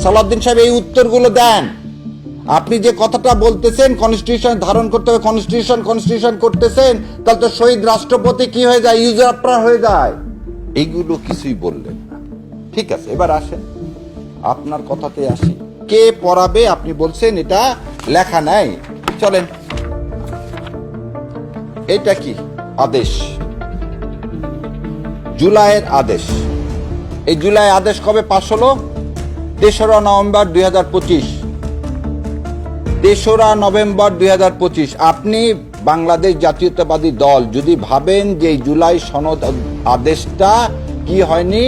সালাউদ্দিন সাহেব এই উত্তরগুলো দেন। আপনি যে কথাটা বলতেছেন কনস্টিটিউশন ধারণ করতে হবে, কনস্টিটিউশন করতেছেন, তাহলে তো শহীদ রাষ্ট্রপতি কি হয়ে যায়, ইউজারপ্রার হয়ে যায়। এইগুলো কিছুই বললেন না। ঠিক আছে, এবার আসেন আপনার কথাতে আসি। কে পড়াবে আপনি বলছেন, এটা লেখা নাই। চলেন, এটা কি আদেশ, জুলাইয়ের আদেশ। এই জুলাই আদেশ কবে পাশ হলো? 3রা নভেম্বর 2025। 3রা নভেম্বর 2025। আপনি বাংলাদেশ জাতীয়তাবাদী দল যদি ভাবেন যে এই জুলাই সনদ আদেশটা কি হয়নি,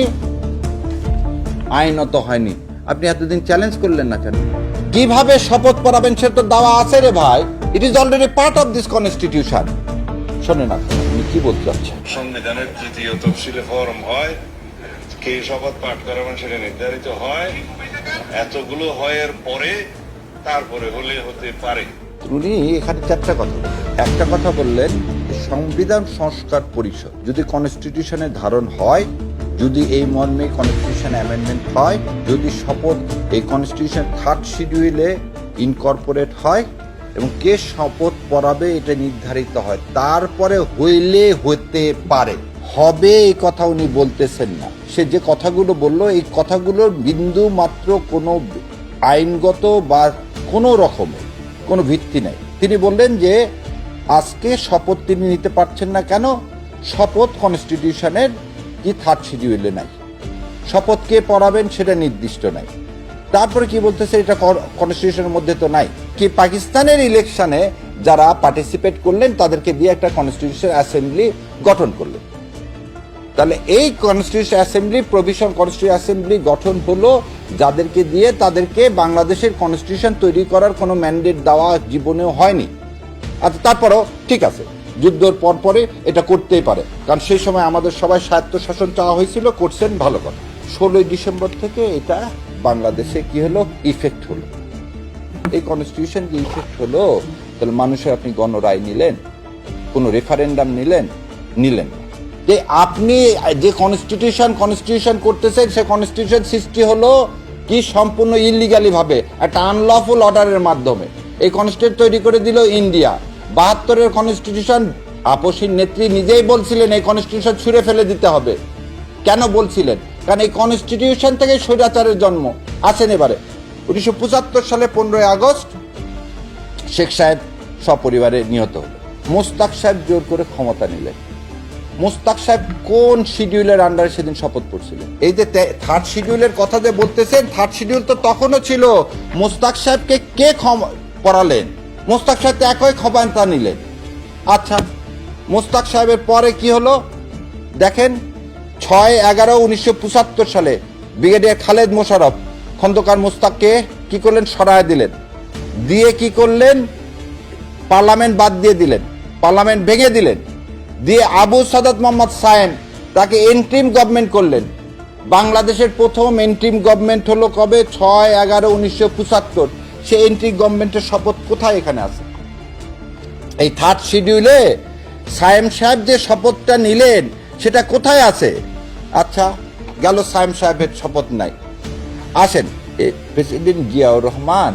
আইনত হয়নি, আপনি এতদিন চ্যালেঞ্জ করলেন না কেন? কিভাবে শপথ পড়াবেন সে তো দাওয়া আছে রে ভাই। It is already part of this constitution. শোনেন আপনি কি বলতে চাচ্ছেন। সংবিধানের তৃতীয় তফসিলে ফরম হয়, কে শপথ পাঠ করাবেন সেটা নির্ধারিত হয়, এতগুলো হয়ের পরে তারপরে হলে হতে পারে। উনি এখানে চারটা কথা বললেন। একটা কথা বললেন, সংবিধান সংস্কার পরিষদ যদি কনস্টিটিউশনের ধারণ হয়, যদি এই মর্মে কনস্টিটিউশন অ্যামেন্ডমেন্ট হয়, যদি শপথ এই কনস্টিটিউশন 3rd শিডিউলে ইনকর্পোরেট হয় এবং কে শপথ পড়াবে এটা নির্ধারিত হয়, তারপরে হইলে হতে পারে, হবে এই কথা উনি বলতেছেন না। সে যে কথাগুলো বললো, এই কথাগুলোর বিন্দু মাত্র কোনো আইনগত বা কোনো রকমের কোনো ভিত্তি নেই। তিনি বললেন যে আজকে শপথ তিনি নিতে পারছেন না কেন? শপথ কনস্টিটিউশনের কি 3rd শিডিউলে নাই, শপথ কে পড়াবেন সেটা নির্দিষ্ট নাই। তারপরে কি বলতেছে, এটা কনস্টিটিউশনের মধ্যে তো নাই। কি পাকিস্তানের ইলেকশনে যারা পার্টিসিপেট করলেন তাদেরকে দিয়ে একটা কনস্টিটিউশন অ্যাসেম্বলি গঠন করলেন। তাহলে এই constitution assembly, provision constitution assembly গঠন হলো যাদেরকে দিয়ে, তাদেরকে বাংলাদেশের কনস্টিটিউশন তৈরি করার কোনো ম্যান্ডেট দেওয়া জীবনেও হয়নি। আচ্ছা, তারপরেও ঠিক আছে, যুদ্ধের পরে এটা করতেই পারে, কারণ সেই সময় আমাদের সবাই স্বায়ত্তশাসন চাওয়া হয়েছিল, করছেন, ভালো কথা। 16ই ডিসেম্বর থেকে এটা বাংলাদেশে কি হলো, ইফেক্ট হলো। এই কনস্টিটিউশন কি ইফেক্ট হলো, তাহলে মানুষের আপনি গণরায় নিলেন, কোনো রেফারেন্ডাম নিলেন না। যে আপনি যে কনস্টিটিউশন করতেছেন, সে কনস্টিটিউশন সৃষ্টি হলো কি সম্পূর্ণ ইলিগালি ভাবে, একটা আনলফুল অর্ডারের মাধ্যমে। এই কনস্টিটিউশন তৈরি করে দিল ইন্ডিয়া। 72-এর কনস্টিটিউশন আপসীর নেত্রী নিজেই বলছিলেন এই কনস্টিটিউশন ছুঁড়ে ফেলে দিতে হবে। কেন বলছিলেন? কারণ এই কনস্টিটিউশন থেকে স্বৈরাচারের জন্ম। আসেন এবারে 1975 সালে 15ই আগস্ট শেখ সাহেব সপরিবারে নিহত হলো। মোস্তাক সাহেব জোর করে ক্ষমতা নিলেন। মোস্তাক সাহেব কোন শিডিউলের আন্ডারে সেদিন শপথ করছিলেন? এই যে 3rd শিডিউলের কথা যে বলতেছেন, 3rd শিডিউল তো তখনও ছিল। মোস্তাক সাহেবকে কে পড়ালেন? মোস্তাক সাহেব তো একই ক্ষমতা নিলেন। আচ্ছা, মোস্তাক সাহেবের পরে কি হলো দেখেন, 6/11/1975 সালে ব্রিগেডিয়ার খালেদ মোশাররফ খন্দকার মোস্তাককে কি করলেন, সরায় দিলেন। দিয়ে কি করলেন, পার্লামেন্ট বাদ দিয়ে দিলেন, পার্লামেন্ট ভেঙে দিলেন। দিয়ে আবু সাদাত মোহাম্মদ সায়েম তাকে এন্ট্রিম গভর্নমেন্ট করলেন। বাংলাদেশের প্রথম এন্ট্রিম গভর্নমেন্ট হলো কবে? 6/11/1975। সে এন্ট্রিম গভর্নমেন্টের শপথ কোথায় এখানে আছে? এই 3rd শিডিউলে সায়েম সাহেব যে শপথটা নিলেন সেটা কোথায় আছে? আচ্ছা, গেল সায়েম সাহেবের শপথ নাই। আসেন, প্রেসিডেন্ট জিয়াউর রহমান,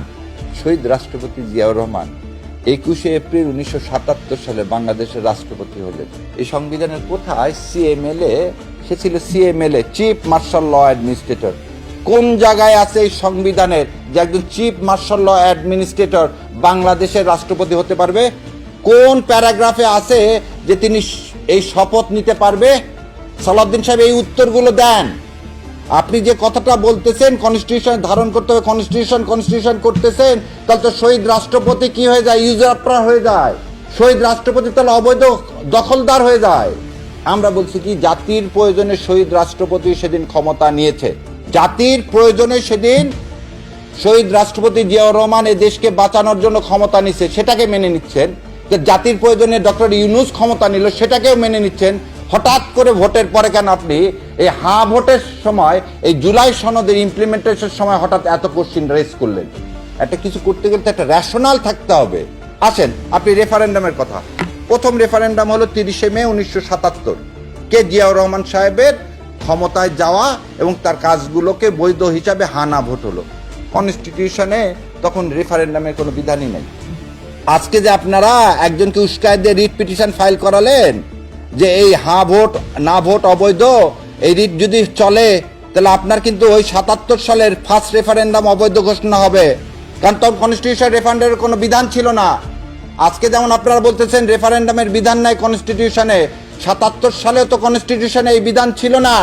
শহীদ রাষ্ট্রপতি জিয়াউর রহমান 21শে এপ্রিল 1977 সালে বাংলাদেশের রাষ্ট্রপতি হলেন। এই সংবিধানের কোথায় CMLA? সে ছিল CMLA, chief marshal law administrator. কোন জায়গায় আছে এই সংবিধানের যে একজন চিফ মার্শাল ল অ্যাডমিনিস্ট্রেটর বাংলাদেশের রাষ্ট্রপতি হতে পারবে? কোন প্যারাগ্রাফে আছে যে তিনি এই শপথ নিতে পারবে? সালাউদ্দিন সাহেব এই উত্তরগুলো দেন। আপনি যে কথাটা বলতেছেন কনস্টিটিউশন ধারণ করতে হবে, কনস্টিটিউশন করতেছেন, তাহলে তো শহীদ রাষ্ট্রপতি কি হয়ে যায়, ইউজারপ্রার হয়ে যায়। শহীদ রাষ্ট্রপতি তাহলে অবৈধ দখলদার হয়ে যায়। আমরা বলছি কি, জাতির প্রয়োজনে শহীদ রাষ্ট্রপতি সেদিন ক্ষমতা নিয়েছে। জাতির প্রয়োজনে সেদিন শহীদ রাষ্ট্রপতি জিয়াউর রহমান এই দেশকে বাঁচানোর জন্য ক্ষমতা নিচ্ছে, সেটাকে মেনে নিচ্ছেন। যে জাতির প্রয়োজনে ডক্টর ইউনূস ক্ষমতা নিল, সেটাকেও মেনে নিচ্ছেন। হঠাৎ করে ভোটের পরে কেন আপনি এই ভোটের সময়, এই জুলাই সনদের ইমপ্লিমেন্টেশনের সময় হঠাৎ এত কোশ্চিন রেজ করলেন? একটা কিছু করতে গেলে তো একটা রেশনাল থাকতে হবে। আসেন, আপনি রেফারেন্ডামের কথা, প্রথম রেফারেন্ডাম হলো 30শে মে 1977, কে জিয়াউর রহমান সাহেবের ক্ষমতায় যাওয়া এবং তার কাজগুলোকে বৈধ হিসাবে হানা ভোট হলো। কনস্টিটিউশনে তখন রেফারেন্ডামের কোনো বিধানই নেই। আজকে যে আপনারা একজনকে উস্কায় দিয়ে রিট পিটিশন ফাইল করালেন যে এই হ্যাঁ ভোট না ভোট অবৈধ, এই রিট যদি চলে তাহলে আপনার কিন্তু ওই 77 সালের ফার্স্ট রেফারেন্ডাম অবৈধ ঘোষণা হবে, কারণ তখন কনস্টিটিউশন রেফারেন্ডামের কোনো বিধান ছিল না। আজকে যেমন আপনারা বলতেছেন রেফারেন্ডামের বিধান নাই কনস্টিটিউশনে, 77 সালেও তো কনস্টিটিউশনে এই বিধান ছিল না।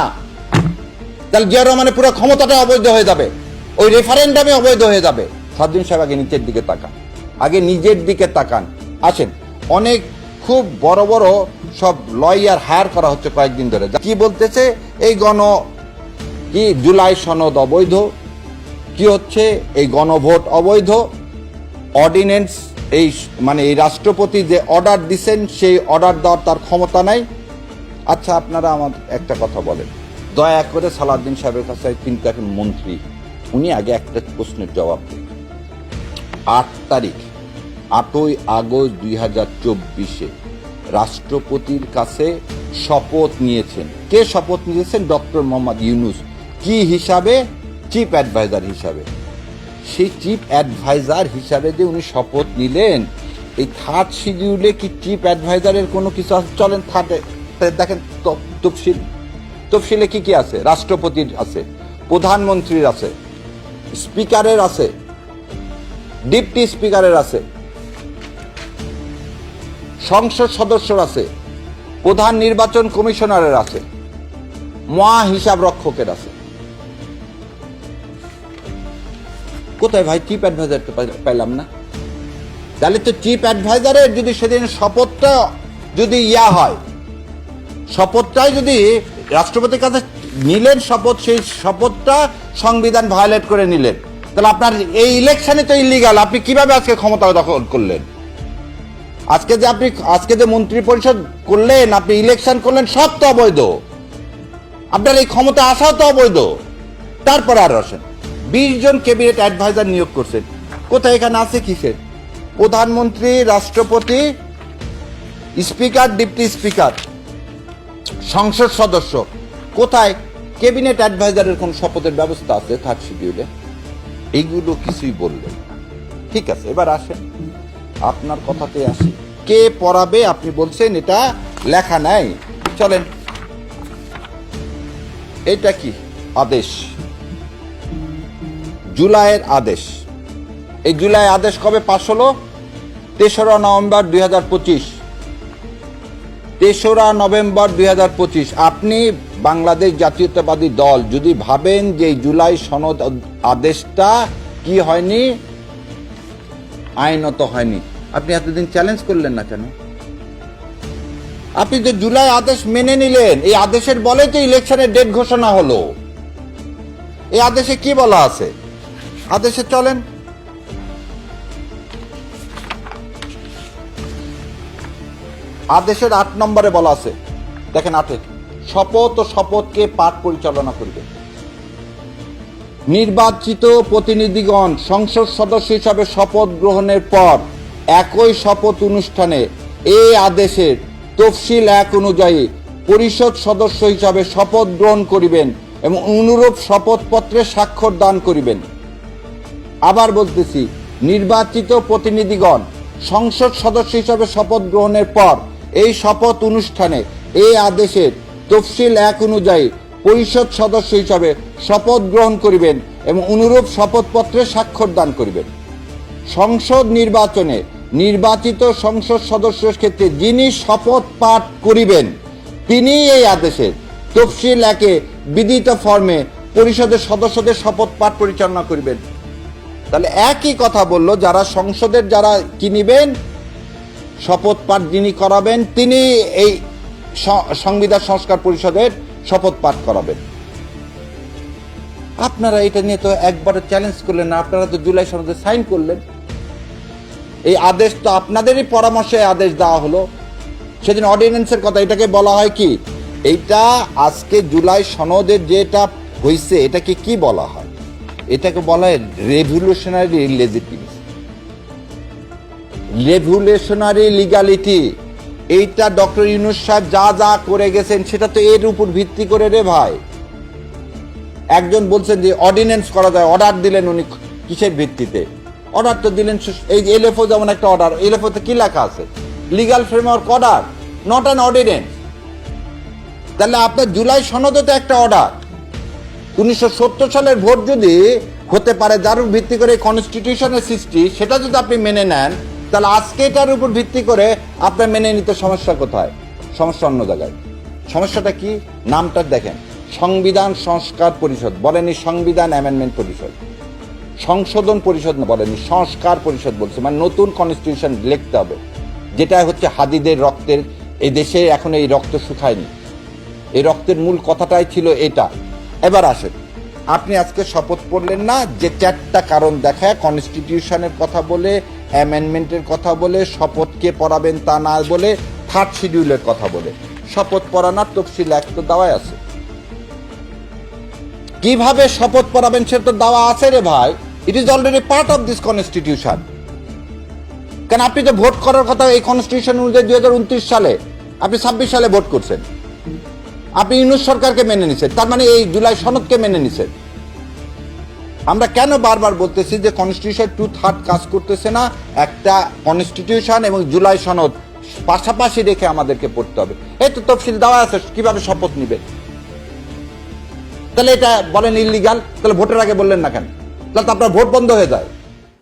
তাহলে জিয়া রহমানের পুরো ক্ষমতাটা অবৈধ হয়ে যাবে, ওই রেফারেন্ডামে অবৈধ হয়ে যাবে। সাদ্দিন সাহেব আগে নিচের দিকে তাকান, আগে নিজের দিকে তাকান। আসেন, অনেক খুব বড় বড় সব লয়ার হায়ার করা হচ্ছে কয়েকদিন ধরে, কি বলতেছে এই কি জুলাই সনদ অবৈধ, কি হচ্ছে এই গণভোট অবৈধ, অর্ডিন্যান্স এই মানে এই রাষ্ট্রপতি যে অর্ডার দিচ্ছেন সেই অর্ডার দেওয়ার তার ক্ষমতা নাই। আচ্ছা আপনারা আমার একটা কথা বলেন, দয়া করে সালাউদ্দিন সাহেবের কাছে কিন্তু এখন মন্ত্রী, উনি আগে একটা প্রশ্নের জবাব দেন। 8ই আগস্ট 2024 রাষ্ট্রপতির কাছে শপথ নিয়েছেন, কে শপথ নিয়েছেন? ডক্টর মোহাম্মদ ইউনূস। কি হিসাবে? চিফ অ্যাডভাইজার হিসাবে। সেই চিফ অ্যাডভাইজার হিসাবে যে উনি শপথ নিলেন, এই থার্ড শিডিউলে কি চিফ অ্যাডভাইজারের কোনো কিছু আছে? চলেন থার্ডে দেখেন তফসিলে কি কি আছে। রাষ্ট্রপতির আছে, প্রধানমন্ত্রীর আছে, স্পিকারের আছে, ডিপটি স্পিকারের আছে, সংসদ সদস্যর আছে, প্রধান নির্বাচন কমিশনারের আছে, মহা হিসাব রক্ষকের আছে। কোথায় ভাই চিফ অ্যাডভাইজারটা পাইলাম না? তাহলে তো চিফ অ্যাডভাইজারের যদি সেদিন শপথটা যদি হয়, শপথটাই যদি রাষ্ট্রপতির কাছে নিলেন শপথ, সেই শপথটা সংবিধান ভায়োলেট করে নিলেন, তাহলে আপনার এই ইলেকশনে তো ইলিগাল। আপনি কিভাবে আজকে ক্ষমতা দখল করলেন? আজকে যে মন্ত্রী পরিষদ করলেন, আপনি ইলেকশন করলেন, সব তো অবৈধ। আপনার এই ক্ষমতা আসাও তো অবৈধ। তারপরে আর আসেন 20 জন ক্যাবিনেট অ্যাডভাইজার নিয়োগ করছেন, কোথায় এখানে আছে কিসের? প্রধানমন্ত্রী, রাষ্ট্রপতি, স্পিকার, ডিপটি স্পিকার, সংসদ সদস্য, কোথায় ক্যাবিনেট অ্যাডভাইজারের কোন শপথের ব্যবস্থা আছে থার্ড শিডিউলে? এইগুলো কিছুই বললেন। ঠিক আছে, এবার আসেন আপনার কথাতে আসি। কে পড়াবে? আপনি বলছেন এটা লেখা নাই। চলেন, এটা কি আদেশ, জুলাইয়ের আদেশ। এই জুলাই আদেশ কবে পাশ হলো? 3রা নভেম্বর 2025। 3রা নভেম্বর 2025। আপনি বাংলাদেশ জাতীয়তাবাদী দল যদি ভাবেন যে জুলাই সনদ আদেশটা কি হয়নি, আইনত হয়নি, আপনি এতদিন চ্যালেঞ্জ করলেন না কেন? আপনি যে জুলাই আদেশ মেনে নিলেন, এই আদেশের বলে তো ইলেকশনের ডেট ঘোষণা হলো। এই আদেশে কি বলা আছে? আদেশে চলেন, আদেশের 8 নম্বরে বলা আছে, দেখেন 8-এ, শপথ ও শপথকে পাঠ পরিচালনা করবে নির্বাচিত প্রতিনিধিগণ সংসদ সদস্য হিসাবে শপথ গ্রহণের পর একই শপথ অনুষ্ঠানে এই আদেশের তফসিল 1 অনুযায়ী পরিষদ সদস্য হিসাবে শপথ গ্রহণ করিবেন এবং অনুরূপ শপথপত্রে স্বাক্ষর দান করিবেন। আবার বলতেছি, নির্বাচিত প্রতিনিধিগণ সংসদ সদস্য হিসাবে শপথ গ্রহণের পর এই শপথ অনুষ্ঠানে এই আদেশের তফসিল 1 অনুযায়ী পরিষদ সদস্য হিসাবে শপথ গ্রহণ করিবেন এবং অনুরূপ শপথপত্রে স্বাক্ষর দান করিবেন। সংসদ নির্বাচনে নির্বাচিত সংসদ সদস্যের ক্ষেত্রে যিনি শপথ পাঠ করিবেন তিনি এই আদেশের তফসিল 1-এ বিধিত ফর্মে পরিষদের সদস্যদের শপথ পাঠ পরিচালনা করিবেন। তাহলে একই কথা বলল, যারা সংসদের যারা কিনিবেন, শপথ পাঠ যিনি করাবেন তিনি এই সংবিধান সংস্কার পরিষদের শপথ পাঠ করাবেন। আপনারা এটা নিয়ে তো একবারে চ্যালেঞ্জ করলেন না, আপনারা তো জুলাই সনদে সাইন করলেন। এই আদেশ তো আপনাদেরই পরামর্শে আদেশ দেওয়া হলো। সেদিন অর্ডিন্যান্সের কথা, এটাকে বলা হয় কি? এইটা আজকে জুলাই সনদের যেটা হয়েছে এটাকে কি বলা হয়? এটাকে বলা হয় রেভলিউশনারি লেজিটিমেসি, রেভলিউশনারি লিগ্যালিটি। এইটা ডক্টর ইউনূস সাহেব যা যা করে গেছেন সেটা তো এর উপর ভিত্তি করে রে ভাই। একজন বলছেন যে অর্ডিন্যান্স করা যায়, অর্ডার দিলেন উনি, কিসের ভিত্তিতে অর্ডার তো দিলেন? এই যে এলএফও যেমন একটা অর্ডার, এলএফওতে কি লেখা আছে? Legal framework order, not an ordinance. তাহলে আপনার জুলাই সনদে তো একটা অর্ডার। 1970 সালের ভোট যদি হতে পারে যার উপর ভিত্তি করে কনস্টিটিউশনের সৃষ্টি, সেটা যদি আপনি মেনে নেন, তাহলে আজকে এটার উপর ভিত্তি করে আপনার মেনে নিতে সমস্যা কোথায়? সমস্যা অন্য জায়গায়। সমস্যাটা কি? নামটা দেখেন, সংবিধান সংস্কার পরিষদ, বলেনি সংবিধান অ্যামেন্ডমেন্ট পরিষদ। সংশোধন পরিষদ না, বলেনি সংস্কার পরিষদ বলছে, মানে নতুন কনস্টিটিউশন লিখতে হবে, যেটা হচ্ছে হাদিদের রক্তের। এই দেশে এখন এই রক্ত শুকায়নি, এই রক্তের মূল কথাটাই ছিল এটা। এবার আসেন, আপনি আজকে শপথ পড়লেন না, যে 4টা কারণ দেখায় কনস্টিটিউশনের কথা বলে, অ্যামেন্ডমেন্টের কথা বলে, শপথকে পড়াবেন তা না বলে, 3rd শিডিউলের কথা বলে শপথ পড়ানোর তফসিল এক তো দেওয়াই আছে। কিভাবে শপথ পড়াবেন সে তো দেওয়া আছে রে ভাই। It is already part of this constitution. কেন আপনি তো ভোট করার কথা এই কনস্টিটিউশন অনুযায়ী 2029 সালে, আপনি 26 সালে ভোট করছেন, আপনি ইউনূস সরকারকে মেনে নিছেন, তার মানে এই জুলাই সনদকে মেনে নিছেন। আমরা কেন বারবার বলতেছি যে কনস্টিটিউশন 2/3 কাজ করতেছে না? একটা কনস্টিটিউশন এবং জুলাই সনদ পাশাপাশি রেখে আমাদেরকে পড়তে হবে। এই তো তফসিল দেওয়া আছে কিভাবে শপথ নিবে। তাহলে এটা বলেন ইলিগাল, তাহলে ভোটের আগে বললেন না কেন? তাহলে তো আপনার ভোট বন্ধ হয়ে যায়।